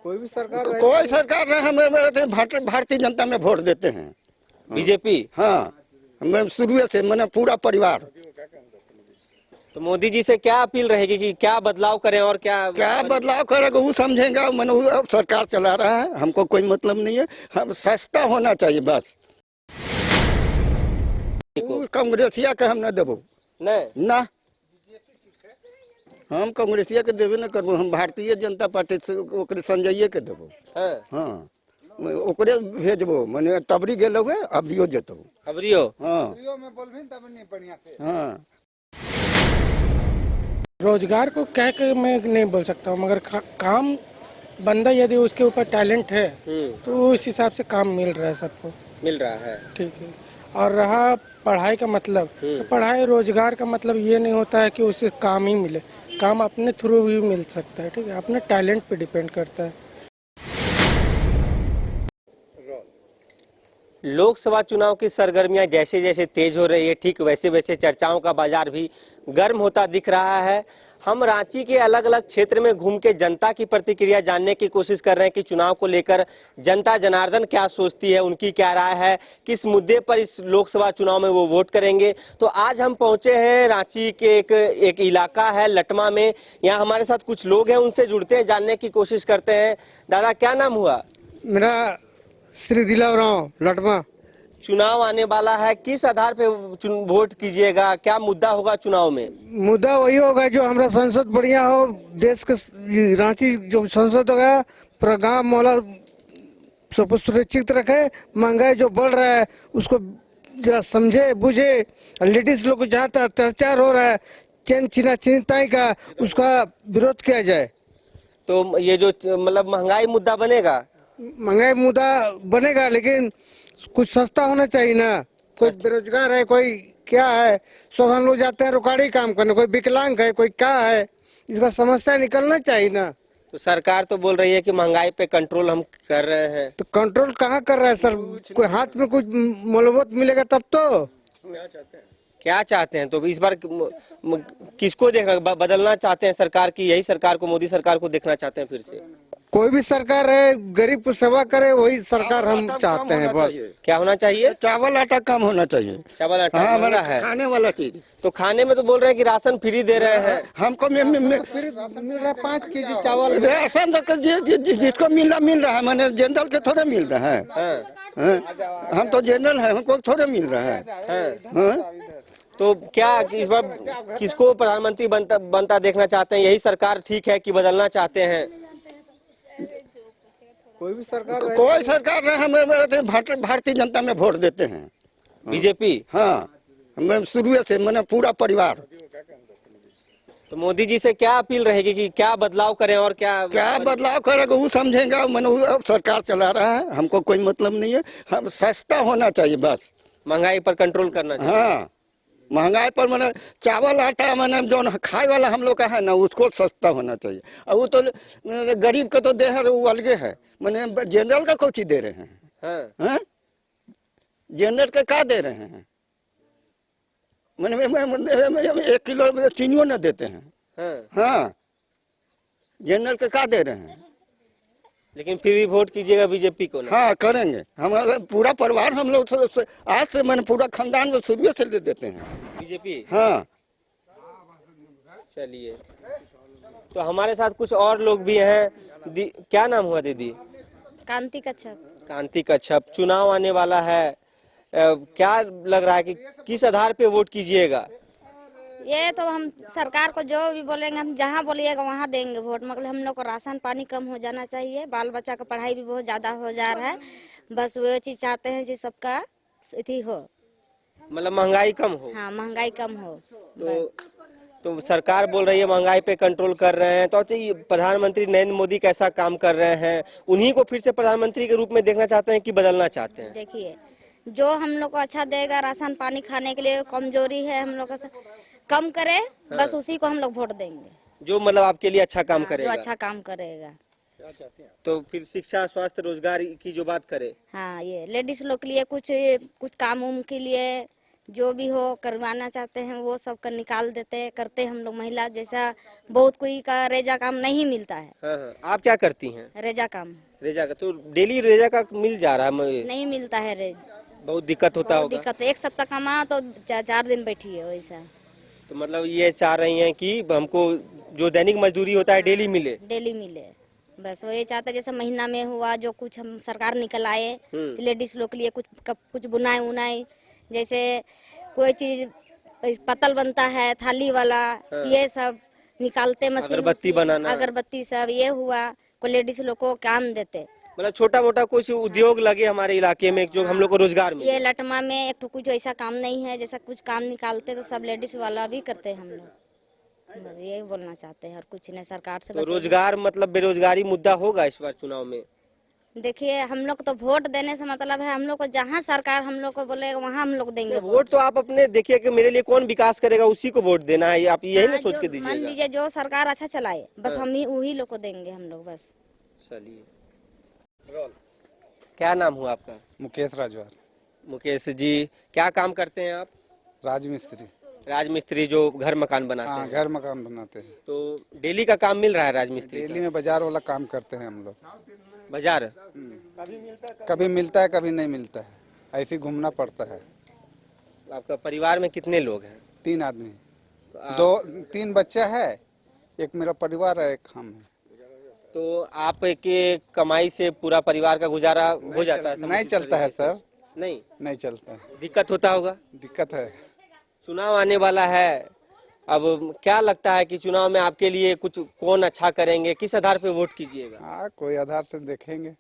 कोई सरकार रहे, हम भारतीय जनता में वोट देते हैं। बीजेपी। हाँ, मैं शुरू से मैंने पूरा परिवार। तो मोदी जी से क्या अपील रहेगी कि क्या बदलाव करें और क्या बदलाव करेगा वो समझेगा। मैंने अब सरकार चला रहा है, हमको कोई मतलब नहीं है। हम सस्ता होना चाहिए बस। कांग्रेसिया के हम न देबो नहीं ना, हम कांग्रेसिया के देवे न करबो। हम भारतीय जनता पार्टी से ओकरे संजय के देबो। हाँ, ओकरे भेजबो। मैंने तबरी गेलो है, अभियो जेतो। अबरियो। हाँ में बोलबिन तब नहीं बढ़िया से। हाँ, रोजगार को कह के मैं नहीं बोल सकता हूँ, मगर काम बंदा यदि उसके ऊपर टैलेंट है तो उस हिसाब से काम मिल रहा है, सबको मिल रहा है। ठीक है। और रहा पढ़ाई का मतलब, तो पढ़ाई रोजगार का मतलब ये नहीं होता है कि उसे काम ही मिले। काम अपने थ्रू भी मिल सकता है, ठीक है, अपने टैलेंट पे डिपेंड करता है। लोकसभा चुनाव की सरगर्मियां जैसे जैसे तेज हो रही है, ठीक वैसे वैसे चर्चाओं का बाजार भी गर्म होता दिख रहा है। हम रांची के अलग अलग क्षेत्र में घूम के जनता की प्रतिक्रिया जानने की कोशिश कर रहे हैं कि चुनाव को लेकर जनता जनार्दन क्या सोचती है, उनकी क्या राय है, किस मुद्दे पर इस लोकसभा चुनाव में वो वोट करेंगे। तो आज हम पहुंचे हैं रांची के एक इलाका है लटमा में। यहाँ हमारे साथ कुछ लोग हैं, उनसे जुड़ते हैं, जानने की कोशिश करते हैं। दादा क्या नाम हुआ? मेरा श्री दिलावराव लटमा। चुनाव आने वाला है, किस आधार पे वोट कीजिएगा? क्या मुद्दा होगा चुनाव में? मुद्दा वही होगा जो हमारा संसद बढ़िया हो, देश के रांची जो संसद होगा पूरा गाँव मोहल्ला सबको सुरक्षित रखे। महंगाई जो बढ़ रहा है उसको जरा समझे बुझे। लेडीज लोग को जहाँ तक अत्याचार हो रहा है, चैन चिंताई का, उसका विरोध किया जाए। तो ये जो मतलब महंगाई मुद्दा बनेगा, महंगाई मुद्दा बनेगा, लेकिन कुछ सस्ता होना चाहिए ना। कोई बेरोजगार है, कोई क्या है, सब हम लोग जाते हैं रुकाड़ी काम करने, कोई विकलांग है, कोई क्या है, इसका समस्या निकलना चाहिए ना। तो सरकार तो बोल रही है कि महंगाई पे कंट्रोल हम कर रहे हैं। तो कंट्रोल कहाँ कर रहा है सर? कोई हाथ में कुछ मोलबत मिलेगा तब तो। क्या चाहते हैं? तो इस बार किसको देख रहे, बदलना चाहते हैं सरकार की? यही सरकार को, मोदी सरकार को देखना चाहते हैं फिर से? कोई भी सरकार है, गरीब को सेवा करे, वही सरकार हम चाहते हैं बस। क्या होना चाहिए? चावल आटा कम होना चाहिए। चावल आटा हाँ, महंगा है। खाने वाला चीज। तो खाने में तो बोल रहे हैं कि राशन फ्री दे रहे हैं। हमको मिल रहा है 5 केजी चावल। राशन जिसको मिल रहा है, मैंने जनरल के थोड़े मिल रहा है। हम तो जनरल है, हमको थोड़े मिल रहा है। तो क्या इस बार किसको प्रधानमंत्री बनता देखना चाहते हैं? यही सरकार ठीक है कि बदलना चाहते हैं? कोई सरकार रहे, हम भारतीय जनता में वोट देते हैं। बीजेपी। हाँ, मैं शुरू से मैंने पूरा परिवार। तो मोदी जी से क्या अपील रहेगी कि क्या बदलाव करें और क्या बदलाव करेगा वो समझेगा। मैंने अब सरकार चला रहा है, हमको कोई मतलब नहीं है। हम सस्ता होना चाहिए बस। महंगाई पर कंट्रोल करना चाहिए। हाँ, महंगाई पर मैंने चावल आटा मैंने जो खाए वाला हम लोग का है ना, उसको सस्ता होना चाहिए। और वो तो गरीब का तो दे है, वो अलगे है। मैंने जनरल का कोची दे रहे हैं? जनरल का क्या दे रहे हैं? मैंने 1 किलो चीनियों न देते हैं। हाँ, जनरल का क्या दे रहे हैं? लेकिन फिर भी वोट कीजिएगा बीजेपी को ना? हाँ, करेंगे। हमारा पूरा परिवार, हम लोग आज से मैंने पूरा खानदान में शुरू से ले देते हैं बीजेपी। हाँ, चलिए, तो हमारे साथ कुछ और लोग भी हैं। क्या नाम हुआ दीदी? कांति कच्छप। कांति कच्छप। चुनाव आने वाला है, क्या लग रहा है कि किस आधार पे वोट कीजिएगा? ये तो हम सरकार को जो भी बोलेंगे, हम जहाँ बोलिएगा वहाँ देंगे वोट। मतलब हम लोग को राशन पानी कम हो जाना चाहिए, बाल बच्चा का पढ़ाई भी बहुत ज्यादा हो जा रहा है। बस वो चीज चाहते हैं जी सबका अथी हो, मतलब महंगाई कम हो। हाँ, महंगाई कम हो। तो सरकार बोल रही है महंगाई पे कंट्रोल कर रहे हैं। तो प्रधानमंत्री नरेंद्र मोदी कैसा काम कर रहे हैं? उन्हीं को फिर से प्रधानमंत्री के रूप में देखना चाहते हैं कि बदलना चाहते हैं? देखिए, जो हम लोग को अच्छा देगा, राशन पानी खाने के लिए कमजोरी है हम लोग का, कम करे, बस उसी को हम लोग वोट देंगे। जो मतलब आपके लिए अच्छा काम करेगा। जो अच्छा काम करेगा। तो फिर शिक्षा, स्वास्थ्य, रोजगार की जो बात करे, हाँ, ये लेडीज लोग के लिए कुछ काम उम के लिए जो भी हो करवाना चाहते हैं वो सब कर निकाल देते करते हम लोग महिला जैसा बहुत कोई का रेजा काम नहीं मिलता है। हाँ हाँ। आप क्या करती हैं? रेजा काम रेजा का तो डेली रेजा का मिल जा रहा है? नहीं मिलता है रेज, बहुत दिक्कत होता बहुत होगा। दिक्कत है। एक सप्ताह कमा तो 4 दिन बैठी है वैसा। तो मतलब ये चाह रही हैं कि हमको जो दैनिक मजदूरी होता है डेली मिले। डेली मिले, बस वही चाहते हैं। जैसे महीना में हुआ जो कुछ हम सरकार निकल आए लेडीज लोग के लिए कुछ बुनाई उनाई, जैसे कोई चीज पतल बनता है थाली वाला, ये सब निकालते मशीन, अगरबत्ती बनाना, अगरबत्ती सब ये हुआ कोई लेडीज लोग को काम देते। मतलब छोटा मोटा कुछ उद्योग लगे हमारे इलाके में जो हम लोग को रोजगार मिले। ये लटमा में एक तो कुछ ऐसा काम नहीं है, जैसा कुछ काम निकालते तो सब लेडीज वाला भी करते हैं हम लोग। बस यही बोलना चाहते हैं और कुछ नहीं सरकार से। तो रोजगार मतलब बेरोजगारी मुद्दा होगा इस बार चुनाव में? देखिए हम लोग तो वोट देने से मतलब है हम लोग को जहाँ सरकार हम लोग को बोलेगा वहाँ हम लोग देंगे वोट। तो आप अपने देखिए कि मेरे लिए कौन विकास करेगा उसी को वोट देना है, आप यही ना सोच के मान दीजिएगा। लीजिए जो सरकार अच्छा चलाए बस हम ही वही लोग को देंगे हम लोग बस। चलिए, क्या नाम हुआ आपका? मुकेश राजवार। मुकेश जी, क्या काम करते हैं आप? राजमिस्त्री। राजमिस्त्री जो घर मकान बनाते हाँ, हैं। घर मकान बनाते हैं। तो डेली का काम मिल रहा है राजमिस्त्री? डेली में बाजार वाला काम करते हैं हम लोग। बाजार कभी मिलता है कभी नहीं मिलता है, ऐसे घूमना पड़ता है। आपका परिवार में कितने लोग हैं? 3 आदमी, तो 3 बच्चा है, एक मेरा परिवार है, एक हम है। तो आप के कमाई से पूरा परिवार का गुजारा हो जाता है? नहीं चलता है सर, नहीं चलता है, दिक्कत होता होगा। दिक्कत है। चुनाव आने वाला है, अब क्या लगता है कि चुनाव में आपके लिए कुछ कौन अच्छा करेंगे, किस आधार पे वोट कीजिएगा? हाँ, कोई आधार से देखेंगे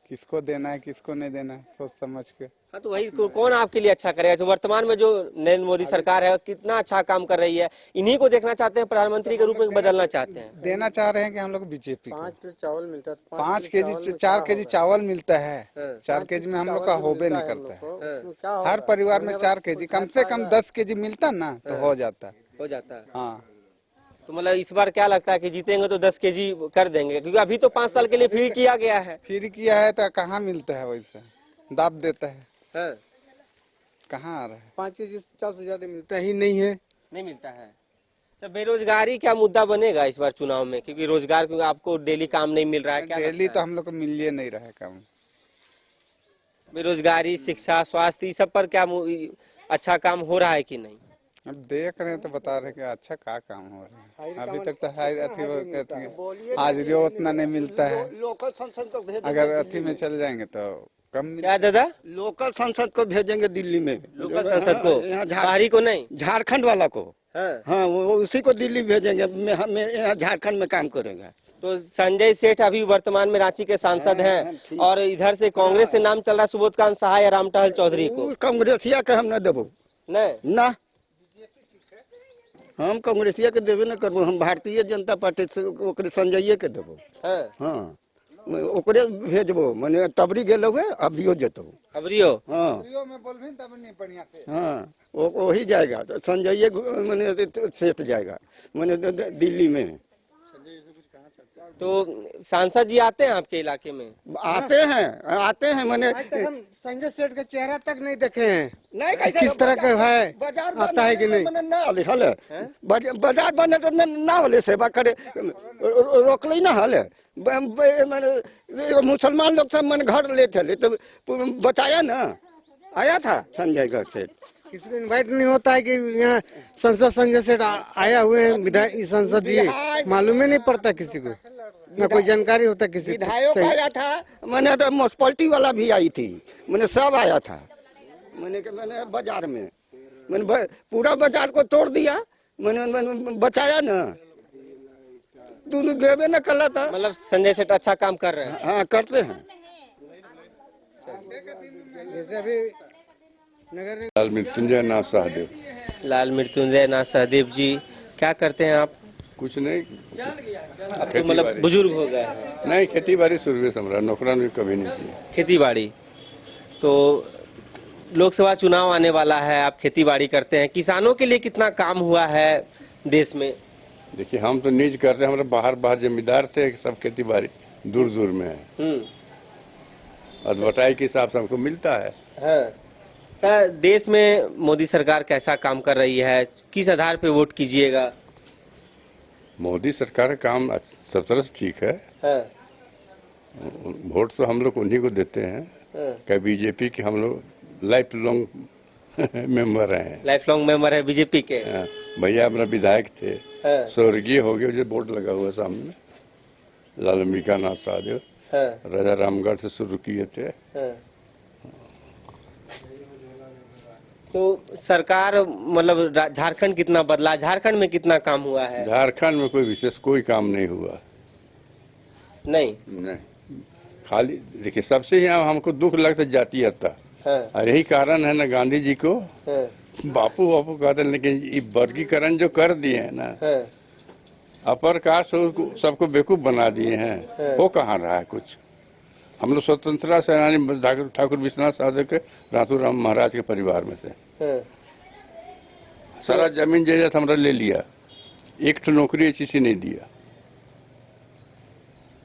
किसको देना है किसको नहीं देना है, सोच समझ के। हाँ, तो वही कौन आपके लिए अच्छा करेगा? जो वर्तमान में जो नरेंद्र मोदी सरकार है कितना अच्छा काम कर रही है, इन्हीं को देखना चाहते हैं, प्रधानमंत्री के रूप में बदलना चाहते हैं? देना चाह रहे हैं कि हम लोग बीजेपी। 5 किलो चावल मिलता है, 5 केजी 4 केजी चावल मिलता है। 4 केजी में हम लोग का होबे नहीं करता है। हर परिवार में 4 केजी, कम से कम 10 केजी मिलता ना तो हो जाता है। हाँ, तो मतलब इस बार क्या लगता है कि जीतेंगे तो 10 केजी कर देंगे? क्योंकि अभी तो 5 साल के लिए फ्री किया गया है। फ्री किया है तो कहाँ मिलता है, वैसे दाब देता है। हाँ। कहाँ आ रहा है? 5 केजी चावल से ज्यादा मिलता ही नहीं है। नहीं मिलता है। तो बेरोजगारी क्या मुद्दा बनेगा इस बार चुनाव में? क्योंकि रोजगार, क्योंकि आपको डेली काम नहीं मिल रहा है, क्या डेली लगता तो है? हम लोग को मिल नहीं रहा है काम। बेरोजगारी, शिक्षा, स्वास्थ्य, इस सब पर क्या अच्छा काम हो रहा है कि नहीं? अब देख रहे हैं तो बता रहे हैं कि अच्छा क्या काम हो रहा है। अभी तक तो हाजिरी उतना नहीं मिलता है। लोकल संसद को भेजेंगे, अगर अथी में चल जाएंगे तो कम क्या दादा? लोकल संसद को भेजेंगे दिल्ली में। लोकल संसद को, यहाँ बाहरी को नहीं? झारखंड वाला को। हाँ। हाँ, वो उसी को दिल्ली भेजेंगे, मैं यहाँ झारखंड में काम करेगा। तो संजय सेठ अभी वर्तमान में रांची के सांसद हाँ, हैं, ठीक। और इधर से कांग्रेस से नाम चल रहा है सुबोधकांत सहाय या रामटहल चौधरी को। उ कांग्रेसिया के हम न देबो नहीं ना, हम कांग्रेसिया के देबे न करबो, हम भारतीय जनता पार्टी से ओकरे संजय के देबो। हाँ। हाँ, ओकरे भेजबो, माने तबरी गेलो है अभियो जेतो। अबरियो हाँ में बोलबीन तब नहीं बढ़िया से। हाँ, वही जाएगा तो संजय माने सेठ जाएगा, माने दिल्ली में। तो सांसद जी आते हैं आपके इलाके में? आते हैं माने हम संजय सेठ का चेहरा तक नहीं देखे हैं। नहीं, कैसे किस तरह का है, बाजार आता है कि नहीं? ना हले बाजार बने तो ना हले सेवा करे, रोकले ना हले। माने मुसलमान लोग सब मन घर ले चले तो बचाया ना, आया था संजय घर से। किसी को इनवाइट नहीं होता है कि यहाँ संसद संजय सेठ आया हुए हैं, विधायक संसद जी, मालूम ही नहीं पड़ता किसी को, ना कोई जानकारी होता किसी को। विधायक आया था, मैंने तो म्युनिसिपैलिटी वाला भी आई थी, मैंने सब आया था। मैंने बाजार में मैंने पूरा बाजार को तोड़ दिया, मैंने बचाया ना, दोनों गेबे न कर था। मतलब संजय सेठ अच्छा काम कर रहे हैं? हाँ, करते हैं। जैसे अभी नगर लाल मृत्युंजय नाथ सहदेव। लाल मृत्युंजय नाथ सहदेव जी, क्या करते हैं आप? कुछ नहीं, आप तो मतलब बुजुर्ग हो गए हैं। नहीं, खेती बाड़ी शुरू से हमारा, नौकरान भी कभी नहीं किया। खेती बाड़ी, तो लोकसभा चुनाव आने वाला है, आप खेती बाड़ी करते हैं, किसानों के लिए कितना काम हुआ है देश में? देखिए, हम तो निज करते हैं, हमारे बाहर जमींदार थे, सब खेती बाड़ी दूर दूर में है, और बटाई के हिसाब से हमको मिलता है। हाँ। सर, देश में मोदी सरकार कैसा काम कर रही है, किस आधार पे वोट कीजिएगा? मोदी सरकार का काम सब तरह से ठीक है। हाँ, वोट तो हम लोग उन्हीं को देते हैं। हाँ। क्या बीजेपी के हम लोग लाइफ लॉन्ग मेंबर हैं। लाइफ लॉन्ग मेंबर है बीजेपी के। हाँ, भैया हमारा विधायक थे, हाँ, स्वर्गीय हो गए, जो बोर्ड लगा हुआ है सामने, लाल अंबिकानाथ साहब हाँ, राजा रामगढ़ से शुरू किए थे। हाँ। तो सरकार मतलब झारखंड कितना बदला, झारखंड में कितना काम हुआ है? झारखंड में कोई विशेष कोई काम नहीं हुआ। नहीं। नहीं, खाली देखिए, सबसे यहाँ हमको दुख लगता जातीयता। हाँ, और यही कारण है ना, गांधी जी को हाँ, बापू बापू कहते हैं, लेकिन ये वर्गीकरण जो कर दिए हैं ना, हाँ, अपर कास्ट सबको बेवकूफ बना दिए हैं। वो कहाँ रहा है कुछ? हम लोग स्वतंत्रता सेनानी ठाकुर विश्वनाथ साधु के रातूराम महाराज के परिवार में से हाँ। सारा जमीन जायदाद हमरा ले लिया, एक तो नौकरी एचईसी नहीं दिया।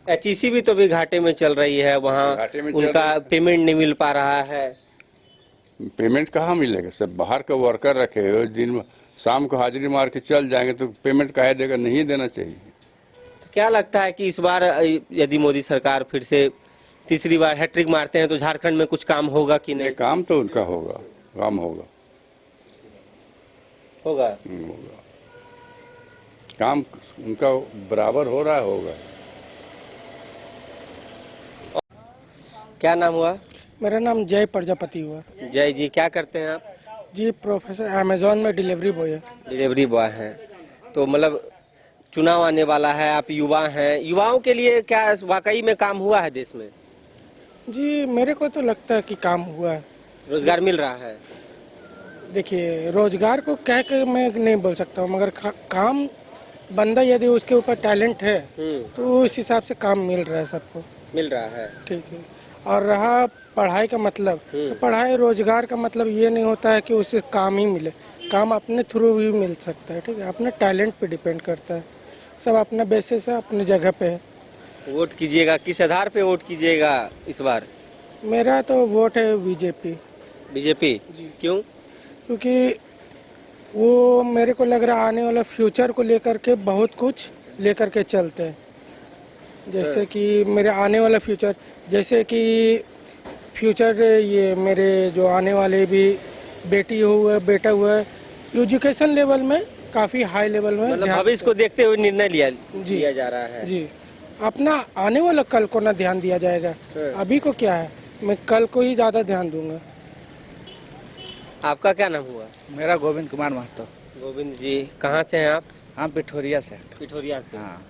एचईसी भी तो भी घाटे में चल रही है, वहाँ घाटे में चल उनका रही है। पेमेंट नहीं मिल पा रहा है। पेमेंट कहाँ मिलेगा? सब बाहर का वर्कर रखे हो, दिन शाम को हाजिरी मार के चल जाएंगे, तो पेमेंट काहे देगा? नहीं देना चाहिए। तो क्या लगता है कि इस बार यदि मोदी सरकार फिर से तीसरी बार हैट्रिक मारते हैं तो झारखंड में कुछ काम होगा कि नहीं? काम तो उनका होगा, काम होगा, होगा। होगा। काम उनका बराबर हो रहा होगा। क्या नाम हुआ? मेरा नाम जय प्रजापति हुआ। जय जी, क्या करते हैं आप? जी प्रोफेसर, अमेजोन में डिलीवरी बॉय है। डिलीवरी बॉय हैं। तो मतलब चुनाव आने वाला है, आप युवा हैं, युवाओं के लिए क्या वाकई में काम हुआ है देश में? जी मेरे को तो लगता है कि काम हुआ है। रोजगार मिल रहा है? देखिए, रोजगार को कह के मैं नहीं बोल सकता हूँ, मगर काम बंदा यदि उसके ऊपर टैलेंट है तो उस हिसाब से काम मिल रहा है, सबको मिल रहा है। ठीक है। और रहा पढ़ाई का मतलब, तो पढ़ाई रोजगार का मतलब ये नहीं होता है कि उसे काम ही मिले। काम अपने थ्रू भी मिल सकता है, ठीक है, अपने टैलेंट पे डिपेंड करता है। सब अपना बेसिस है, अपनी जगह पे है। वोट कीजिएगा, किस आधार पे वोट कीजिएगा इस बार? मेरा तो वोट है बीजेपी। बीजेपी? क्यों? क्योंकि वो मेरे को लग रहा है आने वाला फ्यूचर को लेकर के बहुत कुछ लेकर के चलते हैं। जैसे कि मेरे आने वाला फ्यूचर, जैसे कि फ्यूचर ये मेरे जो आने वाले भी बेटी हुआ बेटा हुआ, एजुकेशन लेवल में काफ़ी हाई लेवल में मतलब भविष्य को देखते हुए निर्णय जी लिया जा रहा है। जी, अपना आने वाला कल को ना ध्यान दिया जाएगा। अभी को क्या है, मैं कल को ही ज़्यादा ध्यान दूंगा। आपका क्या नाम हुआ? मेरा गोविंद कुमार महतो। गोविंद जी, कहाँ से हैं आप? हम पिठोरिया से। पिठोरिया से। हाँ,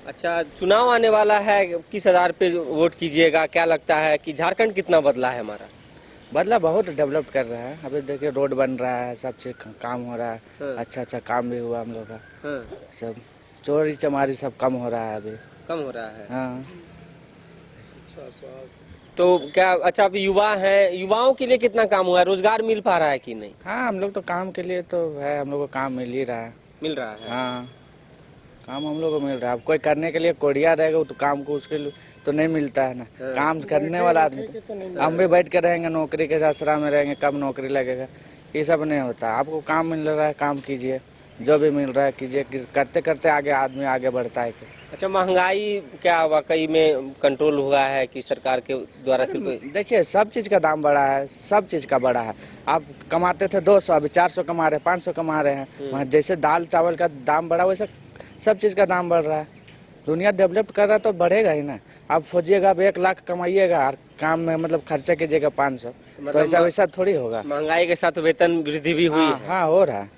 अच्छा, चुनाव आने वाला है, किस आधार पे वोट कीजिएगा? क्या लगता है कि झारखंड कितना बदला है हमारा? बदला बहुत डेवलप कर रहा है। अभी देखिए, रोड बन रहा है, सब चीज काम हो रहा है। अच्छा अच्छा काम भी हुआ हम लोग का। सब चोरी चमारी सब कम हो रहा है अभी। कम हो रहा है। हाँ। तो क्या, अच्छा आप युवा हैं, युवाओं के लिए कितना काम हुआ है? रोजगार मिल पा रहा है कि नहीं? हाँ, हम लोग तो काम के लिए तो है, हम लोग को काम मिल ही रहा है। मिल रहा है। हाँ, काम हम लोग को मिल रहा है। अब कोई करने के लिए कोढ़िया रहेगा तो काम को उसके लिए तो नहीं मिलता है ना। काम करने वाला आदमी तो हम भी बैठ के रहेंगे, नौकरी के आसरा में रहेंगे, कब नौकरी लगेगा, ये सब नहीं होता। आपको काम मिल रहा है, काम कीजिए, जो भी मिल रहा है कीजिए। करते करते आगे आदमी आगे बढ़ता है। अच्छा, महंगाई क्या वाकई में कंट्रोल हुआ है कि सरकार के द्वारा सिर्फ? देखिए, सब चीज़ का दाम बढ़ा है, सब चीज़ का बढ़ा है। आप कमाते थे 200, अभी 400 कमा रहे हैं, 500 कमा रहे हैं। वहाँ जैसे दाल चावल का दाम बढ़ा वैसे सब चीज़ का दाम बढ़ रहा है। दुनिया डेवलप कर रहा है तो बढ़ेगा ही ना। आप खोजिएगा, आप 1 लाख कमाइएगा और काम में मतलब खर्चा कीजिएगा 500, तो ऐसा वैसा थोड़ी होगा। महंगाई के साथ वेतन वृद्धि भी हुई है। हाँ, हो रहा है।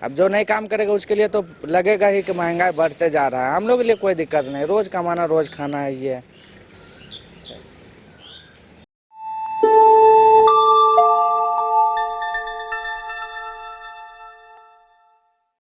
अब जो नहीं काम करेगा उसके लिए तो लगेगा ही कि महंगाई बढ़ते जा रहा है। हम लोग के लिए कोई दिक्कत नहीं, रोज कमाना रोज खाना है ये।